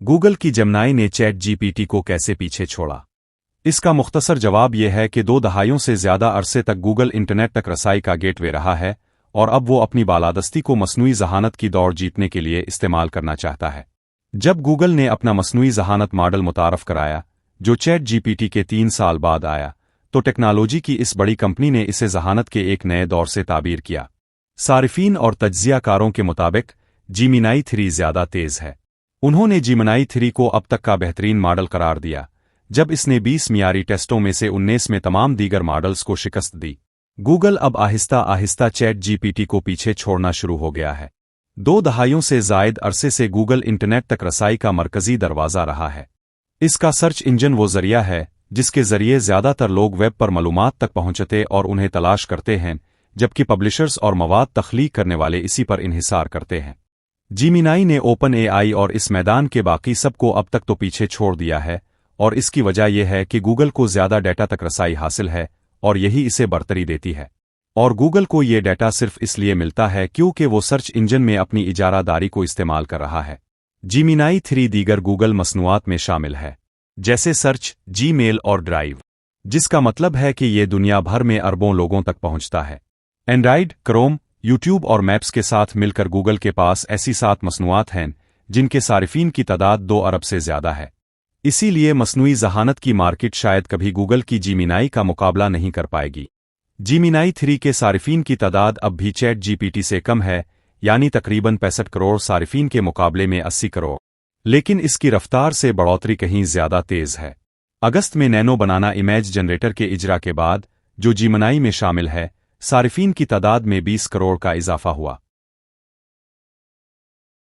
Google की Gemini ने chat GPT को कैसे पीछे छोड़ा? इसका मुख्तसर जवाब यह है कि 2 दहाइयों से ज़्यादा अरसे तक गूगल इंटरनेट तक रसाई का गेटवे रहा है और अब वो अपनी बालादस्ती को मसनूई ज़हानत की दौड़ जीतने के लिए इस्तेमाल करना चाहता है। जब गूगल ने अपना मसनूई ज़हानत मॉडल मुतारफ कराया, जो चैट जीपीटी के 3 साल बाद आया, तो टेक्नोलॉजी की इस बड़ी कंपनी ने इसे ज़हानत के एक नए दौर से ताबीर किया। सारिफीन और तज्ज़ियाकारों के मुताबिक जेमिनाई 3 ज़्यादा तेज़ है। उन्होंने जेमिनाई 3 को अब तक का बेहतरीन मॉडल करार दिया, जब इसने 20 मियारी टेस्टों में से 19 में तमाम दीगर मॉडल्स को शिकस्त दी। गूगल अब आहिस्ता आहिस्ता चैट जीपीटी को पीछे छोड़ना शुरू हो गया है। 2 दहाइयों से ज़ायद अरसे से गूगल इंटरनेट तक रसाई का मरकज़ी दरवाज़ा रहा है। इसका सर्च इंजन वो ज़रिया है जिसके ज़रिए ज़्यादातर लोग वेब पर मालूमात तक पहुंचते और उन्हें तलाश करते हैं, जबकि पब्लिशर्स और मवाद तख्लीक करने वाले इसी पर इन्हिसार करते हैं। जेमिनाई ने ओपन एआई और इस मैदान के बाकी सबको अब तक तो पीछे छोड़ दिया है, और इसकी वजह यह है कि गूगल को ज़्यादा डेटा तक रसाई हासिल है और यही इसे बरतरी देती है। और गूगल को ये डेटा सिर्फ इसलिए मिलता है क्योंकि वो सर्च इंजन में अपनी इजारादारी को इस्तेमाल कर रहा है। जेमिनाई 3 दीगर गूगल मसनूआत में शामिल है, जैसे सर्च, जीमेल और ड्राइव, जिसका मतलब है कि ये दुनिया भर में अरबों लोगों तक पहुंचता है। एंड्राइड, क्रोम, यूट्यूब और मैप्स के साथ मिलकर गूगल के पास ऐसी 7 मसनूआत हैं जिनके सारिफीन की तादाद 2 अरब से ज़्यादा है। इसीलिए मसनूई ज़हानत की मार्केट शायद कभी गूगल की जेमिनाई का मुकाबला नहीं कर पाएगी। जेमिनाई 3 के सारिफीन की तादाद अब भी चैट जीपीटी से कम है, यानी तकरीबन 65 करोड़ सारिफीन के मुकाबले में 80 करोड़, लेकिन इसकी रफ्तार से बढ़ोतरी कहीं ज़्यादा तेज़ है। अगस्त में नैनो बनाना इमेज जनरेटर के इजरा के बाद, जो जेमिनाई में शामिल है, सारिफीन की तादाद में 20 करोड़ का इजाफा हुआ।